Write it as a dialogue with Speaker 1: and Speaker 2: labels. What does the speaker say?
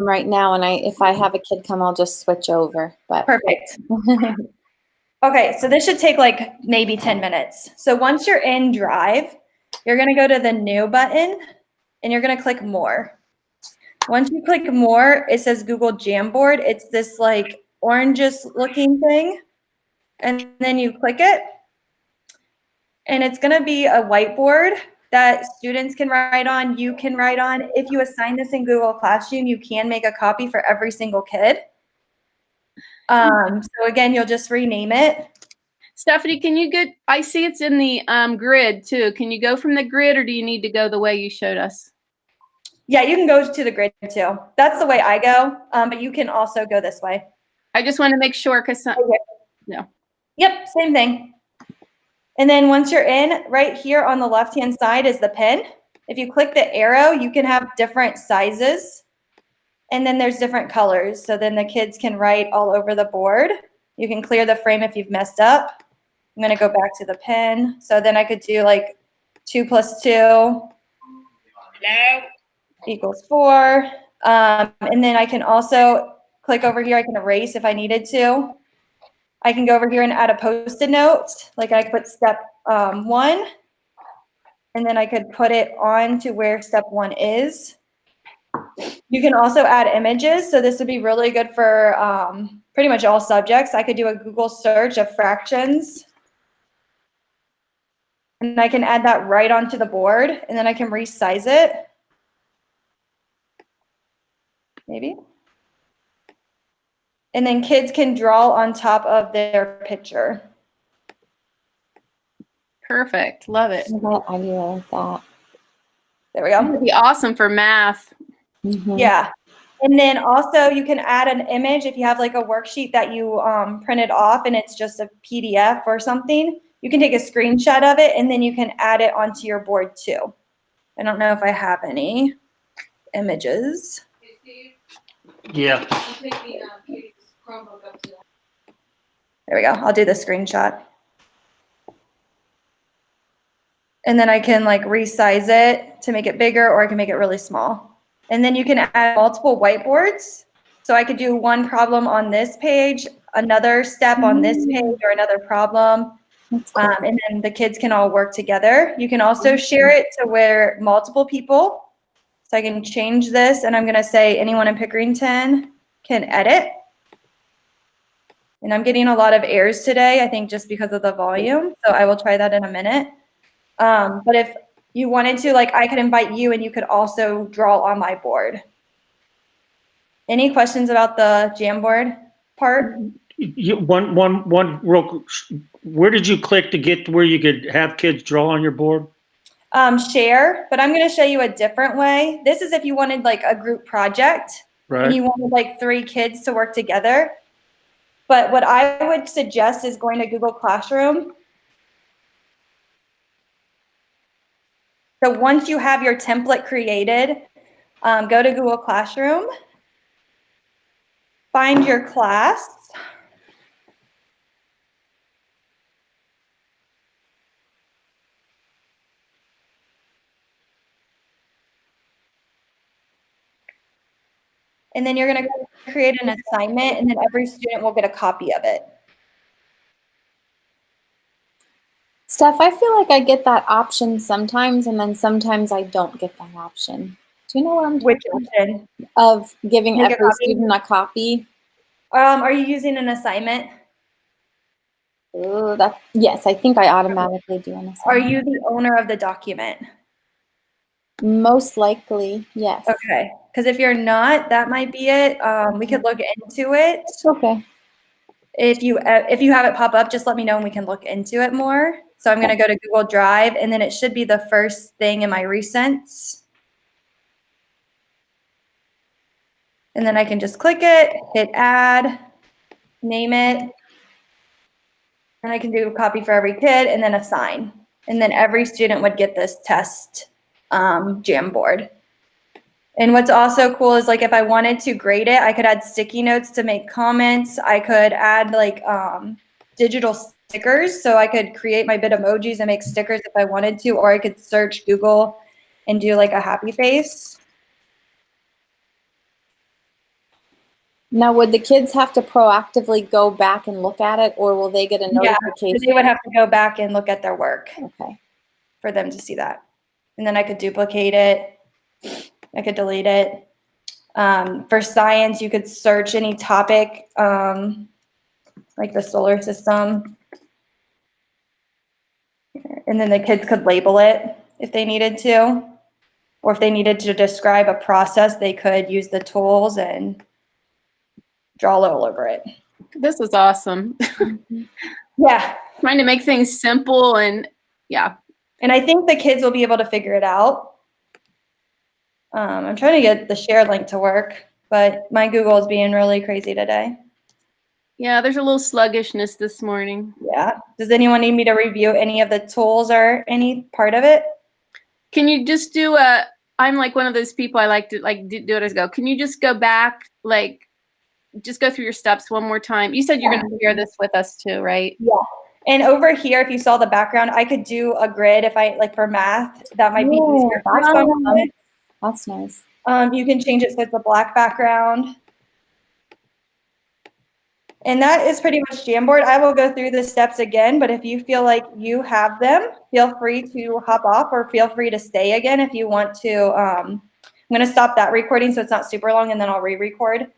Speaker 1: right now, and if I have a kid come, I'll just switch over. But
Speaker 2: Perfect. Okay, so this should take like maybe 10 minutes. So once you're in Drive, you're gonna go to the New button and you're gonna click More. Once you click More, it says Google Jamboard. It's this like orangish looking thing. And then you click it. And it's gonna be a whiteboard that students can write on, you can write on. If you assign this in Google Classroom, you can make a copy for every single kid. So again, you'll just rename it.
Speaker 3: Stephanie, can you I see it's in the grid too. Can you go from the grid, or do you need to go the way you showed us?
Speaker 2: Yeah, you can go to the grid too. That's the way I go, but you can also go this way.
Speaker 3: I just want to make sure because
Speaker 2: no. Yep, same thing. And then once you're in, right here on the left-hand side is the pen. If you click the arrow, you can have different sizes. And then there's different colors. So then the kids can write all over the board. You can clear the frame if you've messed up. I'm going to go back to the pen. So then I could do like 2 + 2 equals 4. And then I can also click over here. I can erase if I needed to. I can go over here and add a Post-it note. Like I could put step 1. And then I could put it on to where step 1 is. You can also add images. So this would be really good for pretty much all subjects. I could do a Google search of fractions. And I can add that right onto the board. And then I can resize it. Maybe. And then kids can draw on top of their picture.
Speaker 3: Perfect. Love it.
Speaker 1: I really like that.
Speaker 2: There we go.
Speaker 3: That would be awesome for math.
Speaker 1: Mm-hmm.
Speaker 2: Yeah. And then also you can add an image if you have like a worksheet that you printed off and it's just a PDF or something. You can take a screenshot of it and then you can add it onto your board too. I don't know if I have any images.
Speaker 4: Yeah.
Speaker 2: There we go. I'll do the screenshot. And then I can like resize it to make it bigger, or I can make it really small. And then you can add multiple whiteboards. So I could do one problem on this page, another step on this page, or another problem. Cool. And then the kids can all work together. You can also share it to where multiple people. So I can change this, and I'm going to say anyone in Pickerington can edit. And I'm getting a lot of errors today, I think just because of the volume. So I will try that in a minute. But if you wanted to, like, I could invite you and you could also draw on my board. Any questions about the Jamboard part?
Speaker 4: One real, where did you click to get to where you could have kids draw on your board?
Speaker 2: Share, but I'm going to show you a different way. This is if you wanted like a group project, right, and you wanted like 3 kids to work together. But what I would suggest is going to Google Classroom. So once you have your template created, go to Google Classroom, find your class. And then you're going to create an assignment, and then every student will get a copy of it.
Speaker 1: Steph, I feel like I get that option sometimes, and then sometimes I don't get that option. Do you know what I'm talking about? Which option? Of giving every student a copy.
Speaker 2: Are you using an assignment?
Speaker 1: Oh, yes, I think I automatically do an assignment.
Speaker 2: Are you the owner of the document?
Speaker 1: Most likely, yes.
Speaker 2: Okay, because if you're not, that might be it. We could look into it.
Speaker 1: Okay.
Speaker 2: If you have it pop up, just let me know and we can look into it more. So I'm going to go to Google Drive, and then it should be the first thing in my recents. And then I can just click it, hit add, name it, and I can do a copy for every kid and then assign. And then every student would get this test Jamboard. And what's also cool is like if I wanted to grade it, I could add sticky notes to make comments. I could add like digital stickers, so I could create my Bitmojis and make stickers if I wanted to, or I could search Google and do like a happy face.
Speaker 1: Now, would the kids have to proactively go back and look at it, or will they get a
Speaker 2: Yeah,
Speaker 1: notification?
Speaker 2: they would have to go back and look at their work
Speaker 1: Okay.
Speaker 2: for them to see that. And then I could duplicate it. I could delete it. For science, you could search any topic, like the solar system. And then the kids could label it if they needed to. Or if they needed to describe a process, they could use the tools and draw all over it.
Speaker 3: This is awesome.
Speaker 2: Yeah.
Speaker 3: Trying to make things simple and yeah.
Speaker 2: And I think the kids will be able to figure it out. I'm trying to get the share link to work, but my Google is being really crazy today.
Speaker 3: Yeah, there's a little sluggishness this morning.
Speaker 2: Yeah. Does anyone need me to review any of the tools or any part of it?
Speaker 3: Can you just do I'm like one of those people, I like to do it as go. Can you just go back, like just go through your steps one more time? You said you're going to share this with us too, right?
Speaker 2: Yeah. And over here, if you saw the background, I could do a grid if I like for math. That might be easier.
Speaker 1: That's nice.
Speaker 2: You can change it so it's a black background. And that is pretty much Jamboard. I will go through the steps again, but if you feel like you have them, feel free to hop off or feel free to stay again if you want to. I'm going to stop that recording so it's not super long and then I'll re-record.